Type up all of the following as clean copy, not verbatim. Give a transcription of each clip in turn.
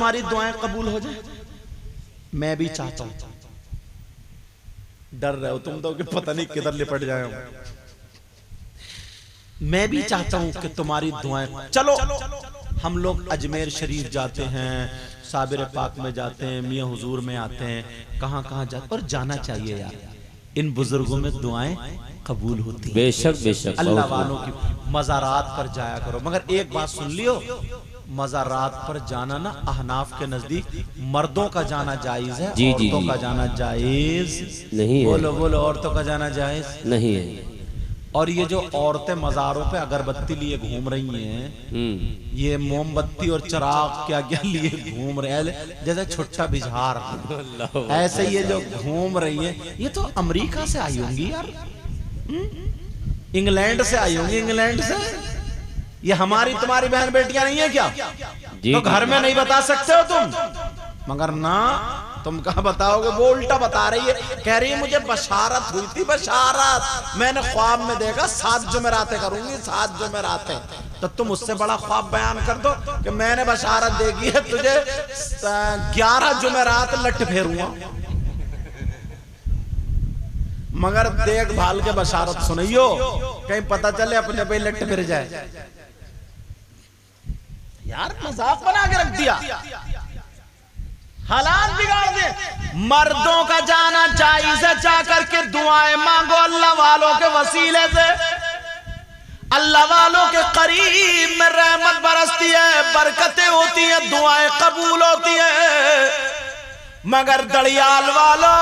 तुम्हारी दुआएं कबूल हो जाए? मैं भी चाहता हूं। डर रहे हो तुम तो कि पता नहीं किधर लिपट जाए हम। मैं भी चाहता हूं कि तुम्हारी दुआएं, चलो हम लोग अजमेर शरीफ जाते हैं, साबिर पाक में जाते हैं, मियां हुजूर में आते हैं, कहां कहां जाते, और जाना चाहिए यार। इन बुजुर्गों में दुआएं कबूल होती हैं। बेशक बेशक। अल्लाह वालों की मज़ारात पर जाया करो। मगर एक बात सुन लियो, मज़ारात पर जाना ना अहनाफ के नजदीक मर्दों का जाना जायज है, जी, जी, औरतों जी। का जाना जायज नहीं है। बोलो बोलो, औरतों का जाना जायज नहीं है। और ये जो औरतें मज़ारों पे अगरबत्ती लिए घूम रही हैं, ये मोमबत्ती और चिराग क्या क्या लिए घूम रहे हैं, जैसे छुट्टा बिजहार, ऐसे ये जो घूम रही है, ये तो अमेरिका से आई होंगी यार, इंग्लैंड से आई होंगी, इंग्लैंड से। ये हमारी तुम्हारी बहन बेटियां नहीं है क्या? जी, तो जी, घर में नहीं बता सकते हो तुम? मगर ना, तुम कहां बताओगे? वो उल्टा बता रही है, कह रही है मुझे बशारत हुई थी, बशारत मैंने ख्वाब में देखा 7 जुमेरातें करूंगी, 7 जुमेरातें। तो तुम उससे बड़ा ख्वाब बयान कर दो कि मैंने बशारत देखी है तुझे 11 जुमेरात लट फेरूंगा। मगर देखभाल के बशारत सुनियो, कहीं पता चले अपने पे लट फिर जाए। यार मजाक बना के रख दिया, हालात बिगाड़ दे। मर्दों का जाना जायज है, जाकर के दुआएं मांगो अल्लाह वालों के वसीले से। अल्लाह वालों के करीब में रहमत बरसती है, बरकतें होती हैं, दुआएं कबूल होती हैं। मगर दड़ियाल वालों,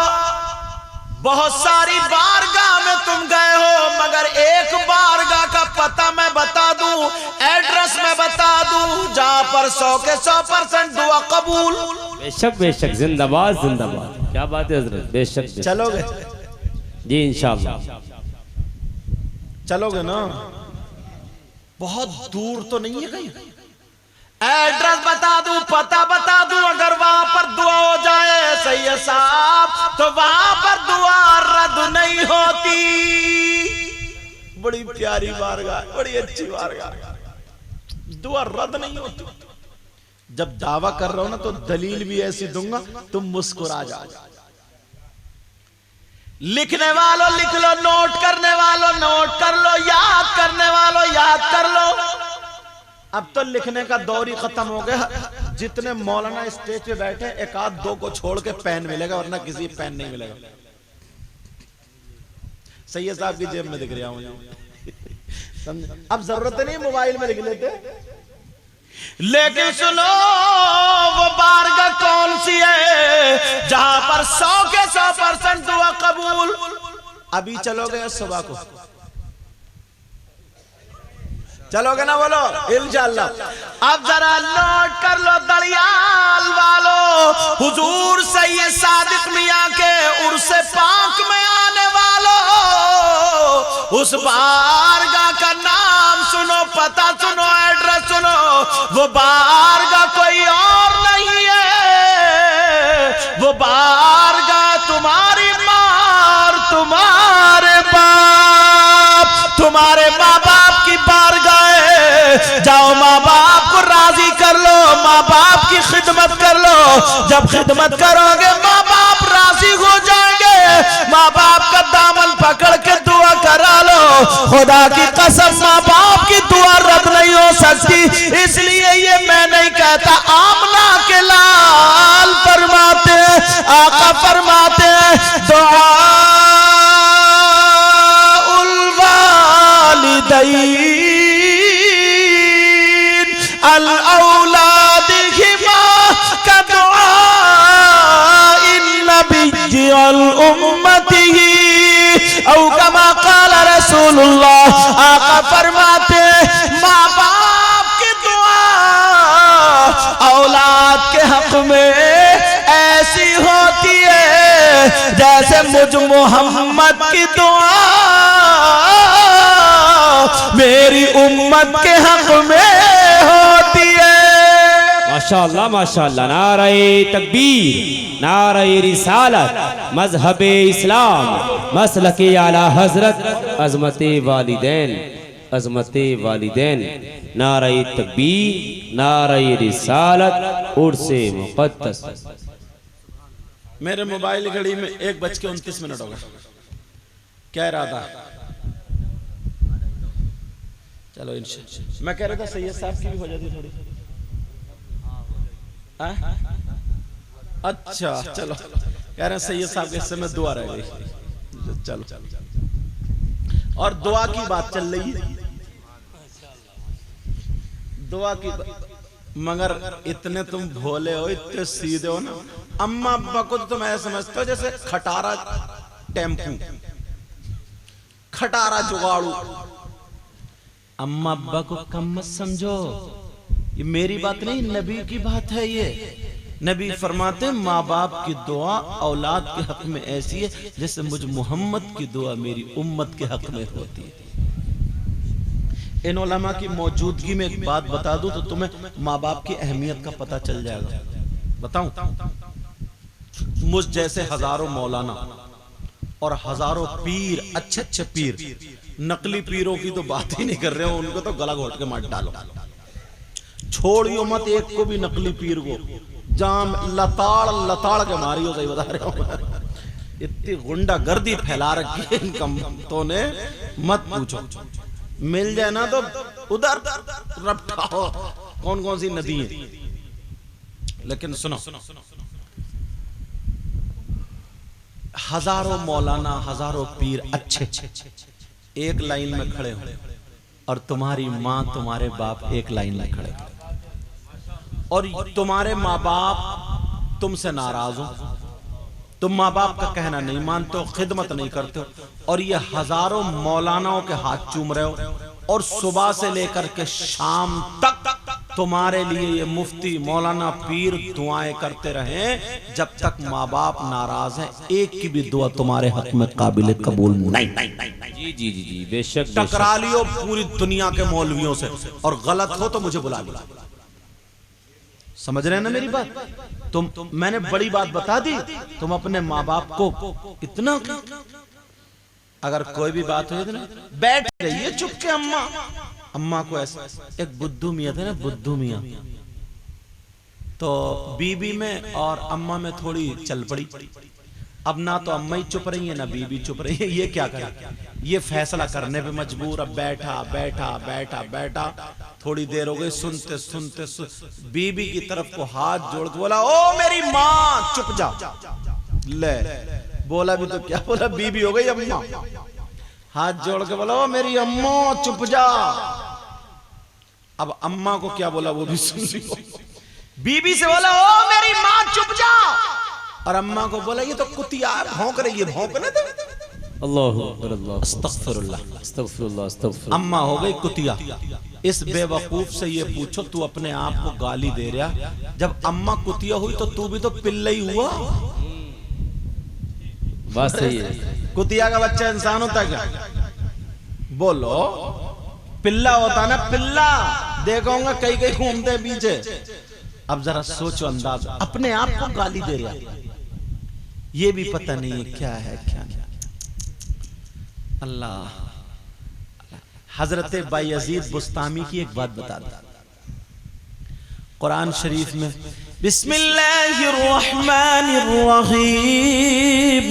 बहुत सारी बारगाह में तुम गए हो, मगर एक बारगाह का पता मैं बता दूं, एड्रेस मैं बता दूं, जहां पर 100 के 100% दुआ कबूल। बेशक बेशक। जिंदाबाद जिंदाबाद। क्या बात है हजरत। बेशक बेशक। चलोगे? जी इंशाअल्लाह। चलोगे ना? बहुत दूर तो नहीं है कहीं? एड्रेस बता दूं, पता बता दूं, अगर वहां पर दुआ हो जाए सैयद साहब, तो वहां पर दुआ रद्द नहीं होती। बड़ी प्यारी बारगाह, बड़ी अच्छी बारगाह, दुआ रद्द नहीं होती। जब दावा कर रहा हूं ना तो दलील भी ऐसी दूंगा तुम मुस्कुरा जाओ। लिखने वालों लिख लो, नोट करने वालों नोट कर लो, याद करने वालों याद कर लो। अब तो लिखने का दौर ही खत्म हो गया। जितने मौलाना स्टेज पे बैठे, एक आध दो को छोड़ के पेन मिलेगा, वरना किसी पेन नहीं मिलेगा। सैयद साहब की जेब में दिख रहा हूं, समझे? अब जरूरत नहीं मोबाइल में लिख लेते। लेकिन सुनो, वो बारगाह कौन सी है जहां पर 100 के 100% दुआ कबूल? अभी चलोगे सुबह को? चलोगे ना? बोलो इंशाअल्लाह। अब जरा नोट कर लो दड़ियाल वालों, हुजूर सैयद सादिक मियां के उर्स पाक में आने वालों, उस बारगाह का नाम सुनो, पता सुनो, एड्रेस सुनो। वो बारगाह कोई और नहीं है, वो बारगाह तुम्हारी माँ, तुम्हारे बाप, तुम्हारे माँ बाप की बारगाह है। जाओ माँ बाप को राजी कर लो, माँ बाप की खिदमत कर लो। जब खिदमत करोगे माँ बाप राजी हो जाएंगे। माँ बाप का दामन पकड़ के दुआ करा लो। खुदा की कसम, माँ बाप की दुआ रद्द नहीं हो सकती। इसलिए ये मैं नहीं कहता, आमना के लाल फरमाते, आका फरमाते, दुआ उल वालिदैन अल औलादिहिमा का दुआ इन नबी अल उम्मतिही औ कमा क़ाल रसूलुल्लाह। आका फरमाते, माँ बाप की दुआ औलाद के हक में ऐसी होती है जैसे मुझ मोहम्मद की दुआ मेरी उम्मत के हक में होती है। माशाअल्लाह माशाअल्लाह। नारे तकबीर, नारे रिसालत, मजहब इस्लाम, मसलके आला हजरत, अजमत वालिदैन। अजमते वालिदैन, नारे तकबीर, नारे रिसालत, उर्से मुक़द्दस। मेरे मोबाइल घड़ी में 1:29 हो गए। क्या इरादा? चलो इंशाअल्लाह। मैं कह रहा था सैयद साहब की भी हो जाती थोड़ी। अच्छा चलो, कह रहे हैं सैयद साहब के हिस्से में दुआ रह गई। चलो, और दुआ की बात चल रही है, दुआ की मगर इतने तुम भोले हो, इतने सीधे हो ना। अम्मा अब्बा को तो तुम ऐसा समझते हो जैसे खटारा टेम्पू, खटारा जुगाड़ू। अम्मा अब्बा को कम मत समझो, ये मेरी बात नहीं, नबी की बात है। ये नबी फरमाते हैं माँ बाप की दुआ औलाद के हक में ऐसी है जैसे मुझ मोहम्मद की दुआ मेरी उम्मत के हक में होती है। इन उलमा की मौजूदगी में एक बात बता दूं तो तुम्हें माँ बाप की अहमियत का पता चल जाएगा। बताऊं, मुझ जैसे हजारों मौलाना और हजारों पीर, अच्छे अच्छे पीर, नकली पीरों की तो बात ही नहीं कर रहे हो, उनको तो गला घोट के मार डालो। छोड़ियो मत एक को भी नकली पीर को, जाम लताड़ लताड़ के मारियो। सही बता रहे हो, इतनी गुंडागर्दी फैला रखी है इन कमतों ने, मत पूछो। मिल जाए ना तो उधर रपटाओ कौन कौन सी नदी है। लेकिन सुनो, हजारों मौलाना, हजारों पीर अच्छे एक लाइन में खड़े हो, और तुम्हारी माँ तुम्हारे बाप एक लाइन में खड़े हो, और तुम्हारे माँ बाप तुमसे नाराज हो, तुम माँ बाप का कहना नहीं मानते हो, खिदमत नहीं करते हो, और ये हजारों मौलानाओं के हाथ चूम रहे हो, और सुबह से लेकर के शाम तक तुम्हारे लिए ये मुफ्ती मौलाना पीर दुआएं करते रहे, जब तक माँ बाप नाराज है एक की भी दुआ तुम्हारे हक में काबिल कबूल नहीं। जी जी जी जी, बेशक। टकरा लियो पूरी दुनिया के मौलवियों से, और गलत हो तो मुझे बुला लो। समझ रहे हैं ना मेरी बात? मैंने बड़ी बात बता दी। तुम अपने माँ बाप को इतना, अगर कोई भी बात हो ना बैठ रहिए चुप के। अम्मा को ऐसा, एक बुद्धू मियाँ थे ना, बुद्धू मियाँ, तो बीबी में और अम्मा में थोड़ी चल पड़ी। अब ना तो अम्मा ही चुप रही है ना बीबी चुप रही है। ये क्या करे, ये फैसला करने पे मजबूर। अब बैठा बैठा बैठा बैठा, थोड़ी देर हो गई, सुनते सुनते बीबी की तरफ को हाथ जोड़ के बोला, ओ मेरी माँ चुप जा। ले बोला भी तो क्या बोला, बीबी हो गई अम्मा। हाथ जोड़ के बोला, ओ मेरी अम्मा चुप जा। अब अम्मा को क्या बोला वो भी सुन लो। बीबी से बोला, ओ मेरी माँ चुप जा, और अम्मा को बोला ये तो कुतिया भौंक रही है, भौंकने दे। अल्लाहु अकबर, अल्लाह अस्तगफिरुल्लाह अस्तगफिरुल्लाह अस्तगफिरुल्लाह। अम्मा हो गई कुतिया। इस बेवकूफ से ये पूछो, तू अपने आप को गाली दे रहा, जब अम्मा कुतिया हुई तो तू भी तो पिल्ला ही हुआ। बात सही है। कुतिया का बच्चा इंसान होता क्या? बोलो, पिल्ला होता ना, पिल्ला। देखोगे कई कई घूमते पीछे। अब जरा सोचो, अंदाज, अपने आप को गाली दे रहा, ये भी पता नहीं है क्या है क्या नहीं। अल्लाह। हजरत बायजीद बुस्तामी की एक बात बता दूं, कुरान शरीफ में बिस्मिल्लाहिर्रहमानिर्रहीम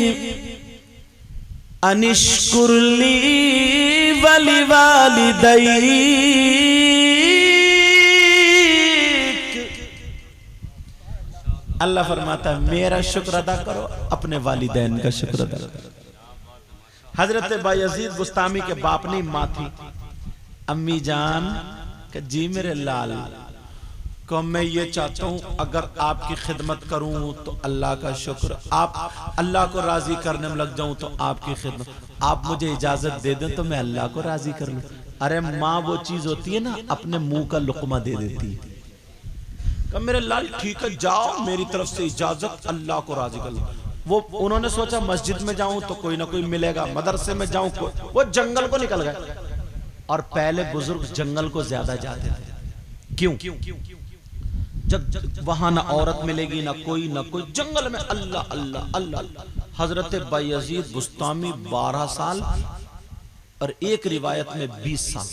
अनिश्कुरली वली वालिदैक। अल्लाह फरमाता है मेरा शुक्र अदा करो, अपने वालिदैन का शुक्र अदा करो। हजरत बायजीद बुस्तामी के बाप ने माँ थी, अम्मी जान कि जी मेरे लाल को मैं ये चाहता हूँ अगर आपकी खिदमत करूँ तो अल्लाह का शुक्र, आप अल्लाह को राजी करने में लग जाऊँ तो आपकी खिदमत, आप मुझे इजाजत दे दें तो मैं अल्लाह को राजी कर लूँ। अरे माँ वो चीज होती है ना, अपने मुंह का लुकमा दे देती है। कब मेरे लाल ठीक है जाओ, मेरी तरफ से इजाजत, अल्लाह को राजी कर लो। वो उन्होंने सोचा मस्जिद में जाऊं तो कोई ना कोई मिलेगा, मदरसे में जाऊं वो जंगल को निकल गए। और पहले बुजुर्ग जंगल को ज्यादा जाते थे। क्यों? जब वहां ना औरत मिलेगी ना कोई जंगल में अल्लाह अल्लाह अल्लाह। हजरत बायजीद बुस्तामी 12 साल और एक रिवायत में 20 साल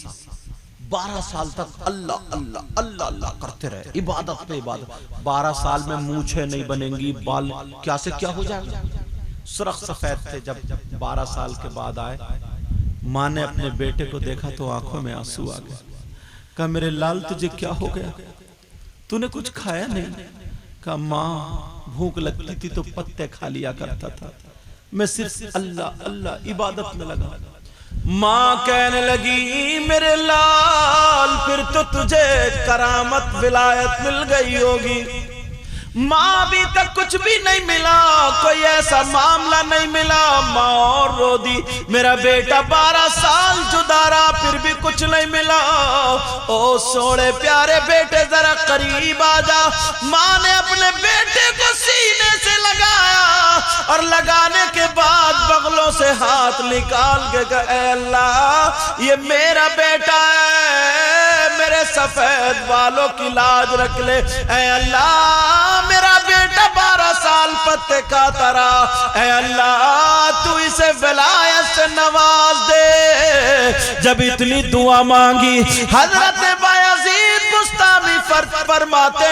12 साल तक अल्लाह अल्लाह अल्लाह अल्लाह करते रहे, इबादत पे इबादत। 12 साल में मूछें नहीं बनेंगी, बाल क्या से क्या हो जाएगा, सुर्ख सफेद थे। जब 12 साल के बाद आए, माँ ने अपने बेटे को देखा तो आंखों में आंसू आ गए। कहा मेरे लाल तुझे क्या हो गया, तूने कुछ खाया नहीं? कहा माँ भूख लगती थी तो पत्ते खा लिया करता था, मैं सिर्फ अल्लाह अल्लाह इबादत में लगा। माँ कहने लगी मेरे लाल फिर तो तुझे करामत विलायत मिल गई होगी। माँ अभी तक कुछ भी नहीं मिला, कोई ऐसा मामला नहीं मिला। माँ और रो दी, मेरा बेटा 12 साल जुदा रहा फिर भी कुछ नहीं मिला। ओ सोने प्यारे बेटे जरा करीब आ जा। माँ ने अपने बेटे को सीने से लगाया और लगाने के बाद बगलों से हाथ निकाल के कहा अल्लाह ये मेरा बेटा है, मेरे सफेद बालों की लाज रख ले। ऐ अल्लाह मेरा बेटा 12 साल पत्ते खाता रहा, ऐ अल्लाह तू इसे विलायत से नवाज दे। जब इतनी दुआ मांगी हजरत बायजीद बुस्तामी फरमाते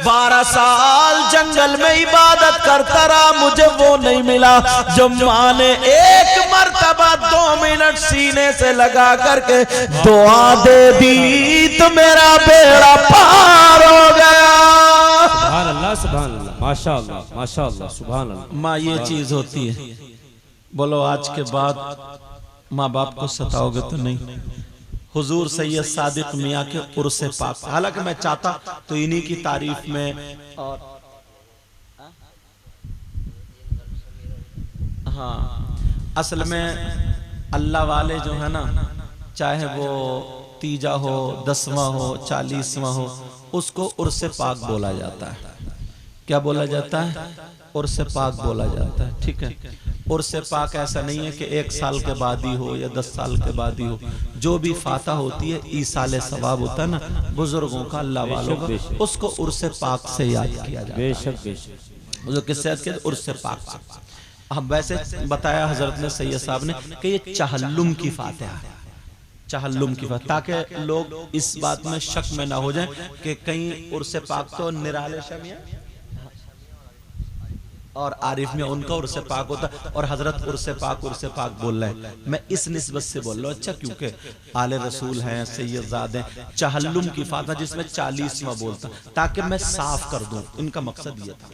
12 साल जंगल में इबादत करता रहा, मुझे वो नहीं मिला जो माँ ने एक मर्तबा 2 मिनट सीने से लगा करके दुआ दे दी तो मेरा बेड़ा पार हो गया। सुभान अल्लाह सुभान अल्लाह, माशाअल्लाह माशाअल्लाह, सुभान अल्लाह। माँ ये चीज होती है। बोलो आज के बाद माँ बाप को सताओगे तो नहीं। हुजूर सैयद सादिक मियाँ के उर्से पाक, हालांकि मैं चाहता तो इन्हीं की तारीफ में और हाँ असल में अल्लाह वाले जो है ना, चाहे वो तीजा हो 10वां हो 40वां हो, उसको उर्से पाक बोला जाता है। क्या बोला जाता है? उर्से पाक बोला जाता है। ठीक है, उर्से पाक ऐसा नहीं है कि 1 साल के बाद ही हो या 10 साल के बाद ही हो। जो भी फाता होती है ईसाले सवाब होता है ना बुजुर्गों का, अल्लाह वालों का, उसको उर्से पाक से याद किया जाता है। बेशक बेशक जो किससे याद किया? उर्से पाक से। हम वैसे बताया हजरत ने सैयद साहब ने कि ये चहल्लुम की फातिहा है, चहल्लुम की फातिहा, ताकि लोग इस बात में शक में ना हो जाएं कि कहीं उर्से पाक तो निराले शमिया और आरिफ में उनका उर्से पाक होता और हजरत उर्से पाक बोल रहे हैं। मैं इस निस्बत से बोल रहा हूँ, अच्छा क्योंकि आले रसूल हैं, सैयदजादे, चहल्लुम की फातिहा जिसमें 40वां बोलता, ताकि मैं साफ कर दूं, इनका मकसद ये था।